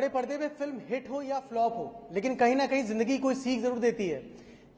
बड़े पर्दे पे फिल्म हिट हो या फ्लॉप हो, लेकिन कहीं ना कहीं जिंदगी कोई सीख जरूर देती है।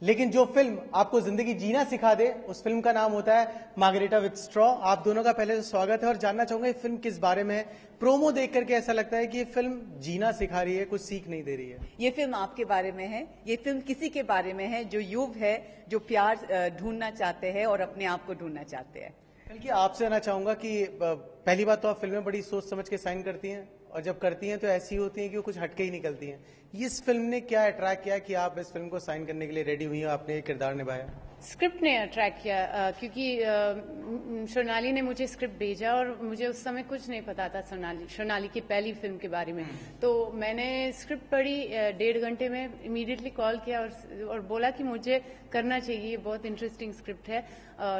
लेकिन जो फिल्म आपको जिंदगी जीना सिखा दे, उस फिल्म का नाम होता है मार्गरेटा विथ स्ट्रॉ। आप दोनों का पहले तो स्वागत है और जानना चाहूंगा ये फिल्म किस बारे में है। प्रोमो देख करके ऐसा लगता है कि ये फिल्म जीना सिखा रही है, कुछ सीख नहीं दे रही है। ये फिल्म आपके बारे में है। ये फिल्म किसी के बारे में है जो युव है, जो प्यार ढूंढना चाहते हैं और अपने आप को ढूंढना चाहते हैं। बल्कि आपसे आना चाहूंगा कि पहली बात तो आप फिल्में बड़ी सोच समझ के साइन करती हैं, और जब करती हैं तो ऐसी होती हैं कि वो कुछ हटके ही निकलती हैं। इस फिल्म ने क्या अट्रैक्ट किया कि आप इस फिल्म को साइन करने के लिए रेडी हुई हो, आपने ये किरदार निभाया? स्क्रिप्ट ने अट्रैक्ट किया, क्योंकि सोनाली ने मुझे स्क्रिप्ट भेजा और मुझे उस समय कुछ नहीं पता था सोनाली की पहली फिल्म के बारे में। तो मैंने स्क्रिप्ट पढ़ी, 1.5 घंटे में इमीडिएटली कॉल किया और बोला कि मुझे करना चाहिए, बहुत इंटरेस्टिंग स्क्रिप्ट है,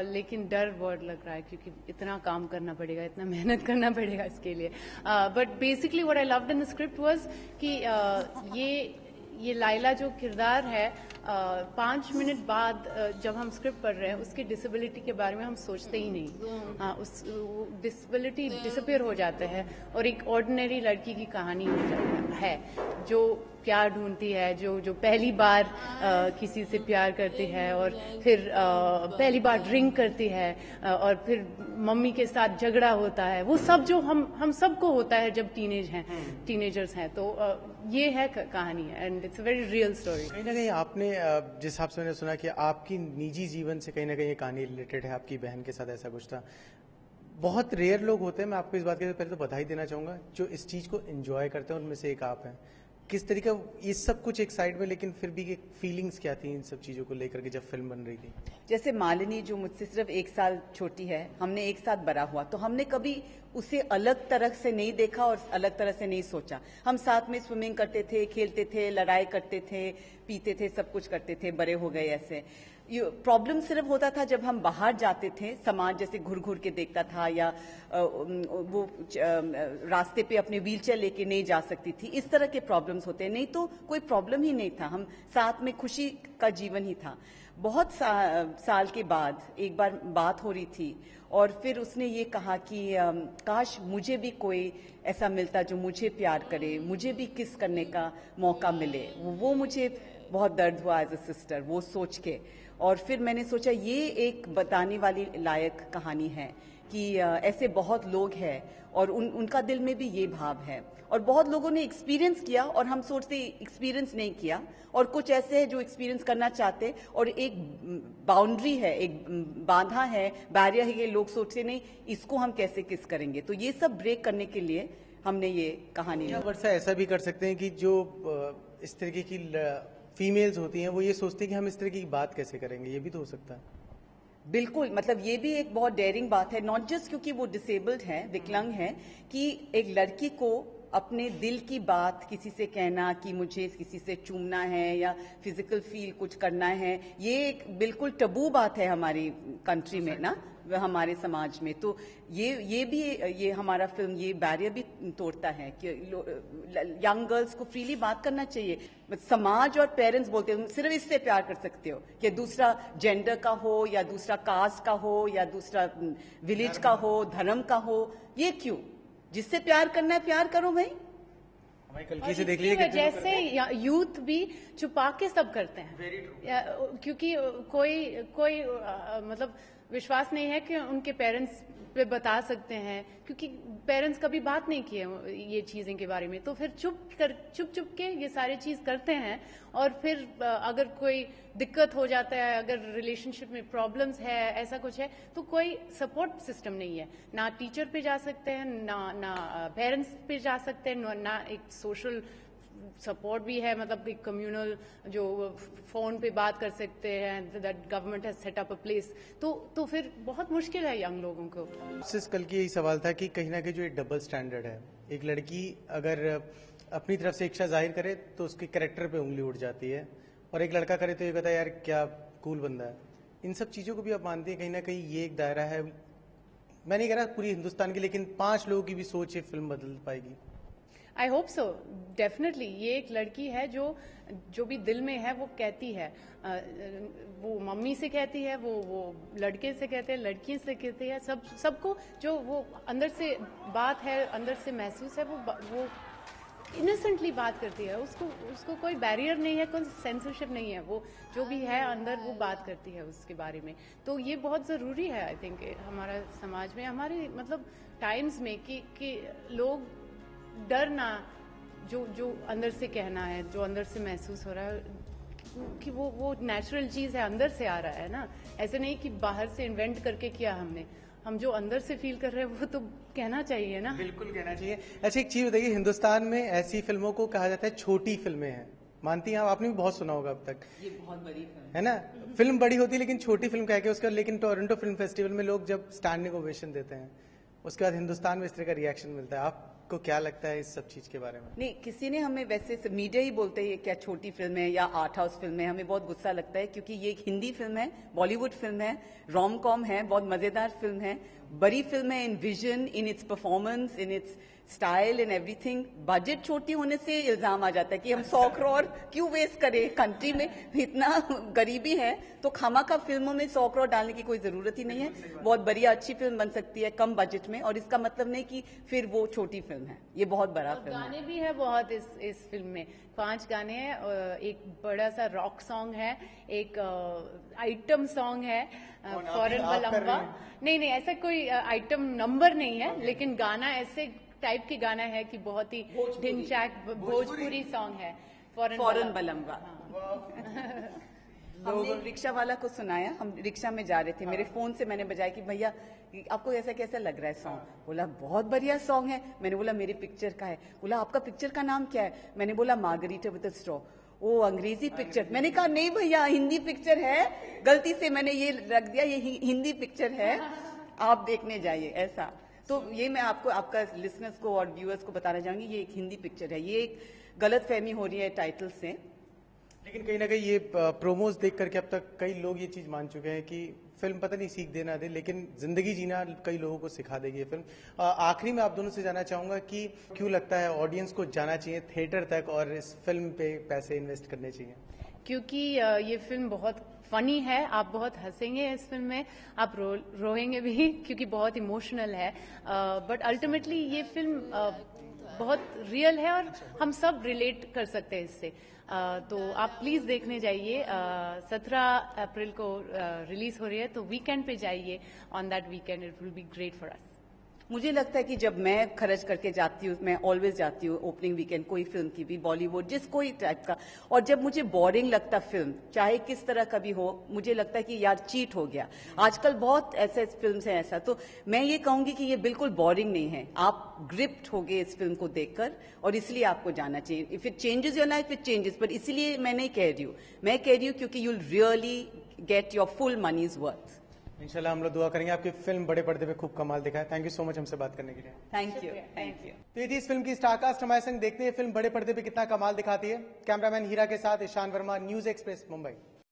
लेकिन डर बहुत लग रहा है क्योंकि इतना काम करना पड़ेगा, इतना मेहनत करना पड़ेगा इसके लिए। But basically what I loved in the script was कि ये लाइला जो किरदार है, 5 मिनट बाद जब हम स्क्रिप्ट पढ़ रहे हैं उसकी डिसेबिलिटी के बारे में हम सोचते ही नहीं। हाँ, उस डिसेबिलिटी डिसअपियर हो जाता है और एक ऑर्डिनरी लड़की की कहानी हो जाती है जो प्यार ढूंढती है, जो पहली बार किसी से प्यार करती है और फिर पहली बार ड्रिंक करती है और फिर मम्मी के साथ झगड़ा होता है। वो सब जो हम सबको होता है जब टीनेजर्स हैं। तो ये है कहानी and it's a very real story. कहीं ना कहीं आपने जिस हिसाब से मैंने सुना कि आपकी निजी जीवन से कहीं ना कहीं ये कहानी रिलेटेड है, आपकी बहन के साथ ऐसा कुछ था। बहुत रेयर लोग होते हैं, मैं आपको इस बात के लिए पहले तो बधाई देना चाहूंगा, जो इस चीज को एंजॉय करते हैं, उनमें से एक आप हैं। किस तरीके ये सब कुछ एक साइड में, लेकिन फिर भी फीलिंग्स क्या थी इन सब चीजों को लेकर के जब फिल्म बन रही थी? जैसे मालिनी जो मुझसे सिर्फ 1 साल छोटी है, हमने एक साथ बड़ा हुआ, तो हमने कभी उसे अलग तरह से नहीं देखा और अलग तरह से नहीं सोचा। हम साथ में स्विमिंग करते थे, खेलते थे, लड़ाई करते थे, पीते थे, सब कुछ करते थे, बड़े हो गए ऐसे। प्रॉब्लम सिर्फ होता था जब हम बाहर जाते थे, समाज जैसे घुर घुर के देखता था या वो रास्ते पे अपने व्हीलचेयर लेके नहीं जा सकती थी, इस तरह के प्रॉब्लम्स होते हैं। नहीं तो कोई प्रॉब्लम ही नहीं था, हम साथ में खुशी का जीवन ही था। बहुत साल के बाद एक बार बात हो रही थी और फिर उसने ये कहा कि काश मुझे भी कोई ऐसा मिलता जो मुझे प्यार करे, मुझे भी किस करने का मौका मिले। वो मुझे बहुत दर्द हुआ एज अ सिस्टर, वो सोच के। और फिर मैंने सोचा ये एक बताने वाली लायक कहानी है कि ऐसे बहुत लोग हैं और उनका दिल में भी ये भाव है और बहुत लोगों ने एक्सपीरियंस किया और हम सोचते एक्सपीरियंस नहीं किया, और कुछ ऐसे हैं जो एक्सपीरियंस करना चाहते और एक बाउंड्री है, एक बाधा है, बैरियर है, ये लोग सोचते नहीं इसको हम कैसे किस करेंगे। तो ये सब ब्रेक करने के लिए हमने ये कहानी। वर्षा, ऐसा भी कर सकते हैं कि जो इस तरीके की फीमेल्स होती हैं वो ये सोचती हैं कि हम इस तरीके की बात कैसे करेंगे, ये भी तो हो सकता है। बिल्कुल, मतलब ये भी एक बहुत डेयरिंग बात है, नॉट जस्ट क्योंकि वो डिसेबल्ड है, विकलांग है, कि एक लड़की को अपने दिल की बात किसी से कहना कि मुझे किसी से चूमना है या फिजिकल फील कुछ करना है, ये एक बिल्कुल टबू बात है हमारी कंट्री में ना, हमारे समाज में। तो ये भी ये हमारा फिल्म ये बैरियर भी तोड़ता है कि यंग गर्ल्स को फ्रीली बात करना चाहिए। समाज और पेरेंट्स बोलते हैं सिर्फ इससे प्यार कर सकते हो, कि दूसरा जेंडर का हो या दूसरा कास्ट का हो या दूसरा विलेज का हो, धर्म का हो, ये क्यों? जिससे प्यार करना है प्यार करो भाई। कल से देख लीजिए जैसे यूथ भी छुपा के सब करते हैं, क्योंकि कोई मतलब विश्वास नहीं है कि उनके पेरेंट्स पे बता सकते हैं, क्योंकि पेरेंट्स कभी बात नहीं किए ये चीजें के बारे में। तो फिर चुप के ये सारी चीज करते हैं और फिर अगर कोई दिक्कत हो जाता है, अगर रिलेशनशिप में प्रॉब्लम्स है, ऐसा कुछ है, तो कोई सपोर्ट सिस्टम नहीं है। ना टीचर पे जा सकते हैं, ना पेरेंट्स पे जा सकते हैं, ना एक सोशल सपोर्ट भी है, मतलब एक कम्युनल जो फोन पे बात कर सकते हैं, that government has set up a place. तो फिर बहुत मुश्किल है यंग लोगों को। कल की यही सवाल था कि कहीं ना कहीं जो एक डबल स्टैंडर्ड है, एक लड़की अगर अपनी तरफ से इच्छा जाहिर करे तो उसके कैरेक्टर पे उंगली उठ जाती है, और एक लड़का करे तो ये कहता है यार क्या कूल बंदा है। इन सब चीजों को भी आप मानती हैं कहीं ना कहीं ये एक दायरा है? मैं नहीं कह रहा पूरी हिंदुस्तान की, लेकिन 5 लोगों की भी सोच ये फिल्म बदल पाएगी। I hope so, definitely. ये एक लड़की है जो भी दिल में है वो कहती है, वो मम्मी से कहती है, वो लड़के से कहते हैं, लड़की से कहती है, सबको जो वो अंदर से बात है, अंदर से महसूस है, वो इनोसेंटली बात करती है, उसको उसको कोई बैरियर नहीं है, कोई सेंसरशिप नहीं है, वो जो भी है अंदर वो बात करती है उसके बारे में। तो ये बहुत ज़रूरी है आई थिंक हमारा समाज में, हमारे मतलब टाइम्स में कि लोग डर ना, जो अंदर से कहना है, जो अंदर से महसूस हो रहा है कि वो नेचुरल चीज़ है, अंदर से आ रहा है ना, ऐसे नहीं कि बाहर से इन्वेंट करके किया हमने, हम जो अंदर से फील कर रहे हैं वो तो कहना चाहिए ना। बिल्कुल कहना चाहिए। अच्छा एक चीज बताइए, हिंदुस्तान में ऐसी फिल्मों को कहा जाता है छोटी फिल्में हैं, मानती हैं आप? आपने भी बहुत सुना होगा अब तक। ये बहुत बड़ी फिल्म है ना, फिल्म बड़ी होती है लेकिन छोटी फिल्म कह के उसका, लेकिन टोरंटो फिल्म फेस्टिवल में लोग जब स्टैंडिंग ओवेशन देते हैं, उसके बाद हिंदुस्तान में इस तरह का रिएक्शन मिलता है। आपको क्या लगता है इस सब चीज के बारे में? नहीं, किसी ने हमें वैसे मीडिया ही बोलते हैं क्या छोटी फिल्म है या आर्ट हाउस फिल्म है, हमें बहुत गुस्सा लगता है क्योंकि ये एक हिंदी फिल्म है, बॉलीवुड फिल्म है, रोम कॉम है, बहुत मजेदार फिल्म है, बड़ी फिल्म है इन vision, in its performance, in its style and everything. Budget छोटी होने से इल्जाम आ जाता है कि हम 100 करोड़ क्यों वेस्ट करें, कंट्री में इतना गरीबी है तो खामा फिल्मों में 100 करोड़ डालने की कोई जरूरत ही नहीं है। बहुत बढ़िया अच्छी फिल्म बन सकती है कम बजट में, और इसका मतलब नहीं कि फिर वो छोटी फिल्म है, ये बहुत बड़ा फिल्म है। गाने भी है बहुत इस फिल्म में, 5 गाने हैं, एक बड़ा सा रॉक सॉन्ग है, एक आइटम सॉन्ग है फॉरेन बलम्बा, नहीं ऐसा कोई आइटम नंबर नहीं है, लेकिन गाना ऐसे टाइप की गाना है कि बहुत ही ढिंचैक भोजपुरी सॉन्ग है, फॉरेन बलम्बा। हमने एक रिक्शा वाला को सुनाया, हम रिक्शा में जा रहे थे, मेरे फोन से मैंने बजाया कि भैया आपको ऐसा कैसा लग रहा है सॉन्ग? बोला बहुत बढ़िया सॉन्ग है। मैंने बोला मेरी पिक्चर का है। बोला आपका पिक्चर का नाम क्या है? मैंने बोला मार्गरीटा विद अ स्ट्रॉ। ओ अंग्रेजी पिक्चर। मैंने कहा नहीं भैया हिंदी पिक्चर है, गलती से मैंने ये रख दिया, ये हिंदी पिक्चर है, आप देखने जाइए। ऐसा तो ये मैं आपको, आपका लिसनर्स को और व्यूअर्स को बताना चाहूंगी, ये एक हिंदी पिक्चर है, ये एक गलत फहमी हो रही है टाइटल से। लेकिन कहीं ना कहीं ये प्रोमोज देख करके अब तक कई लोग ये चीज मान चुके हैं कि फिल्म पता नहीं सीख देना दे, लेकिन जिंदगी जीना कई लोगों को सिखा देगी ये फिल्म। आखिरी में आप दोनों से जानना चाहूंगा कि क्यों लगता है ऑडियंस को जाना चाहिए थिएटर तक और इस फिल्म पे पैसे इन्वेस्ट करने चाहिए? क्योंकि ये फिल्म बहुत फनी है, आप बहुत हंसेंगे इस फिल्म में, आप रोएंगे भी क्योंकि बहुत इमोशनल है, बट अल्टीमेटली ये फिल्म बहुत रियल है और हम सब रिलेट कर सकते हैं इससे। तो आप प्लीज देखने जाइए, 17 अप्रैल को रिलीज हो रही है, तो वीकेंड पे जाइए, on that weekend it will be great for us. मुझे लगता है कि जब मैं खर्च करके जाती हूँ, मैं ऑलवेज जाती हूँ ओपनिंग वीकेंड कोई फिल्म की भी, बॉलीवुड जिस कोई टाइप का, और जब मुझे बोरिंग लगता फिल्म चाहे किस तरह का भी हो, मुझे लगता है कि यार चीट हो गया। आजकल बहुत ऐसे फिल्म्स हैं ऐसा, तो मैं ये कहूंगी कि ये बिल्कुल बोरिंग नहीं है, आप ग्रिप्ड हो गए इस फिल्म को देखकर, और इसलिए आपको जाना चाहिए। If it changes your life it changes, पर इसलिए मैं नहीं कह रही हूँ, मैं कह रही हूँ क्योंकि you will really get your full money's worth. इंशाल्लाह हम लोग दुआ करेंगे आपकी फिल्म बड़े पर्दे पे खूब कमाल दिखाए। थैंक यू सो मच हमसे बात करने के लिए। Thank you, thank you. तो ये थी इस फिल्म की स्टारकास्ट, हमारे संग देखते हैं फिल्म बड़े पर्दे पे कितना कमाल दिखाती है। कैमरामैन हीरा के साथ ईशान वर्मा, न्यूज एक्सप्रेस, मुंबई।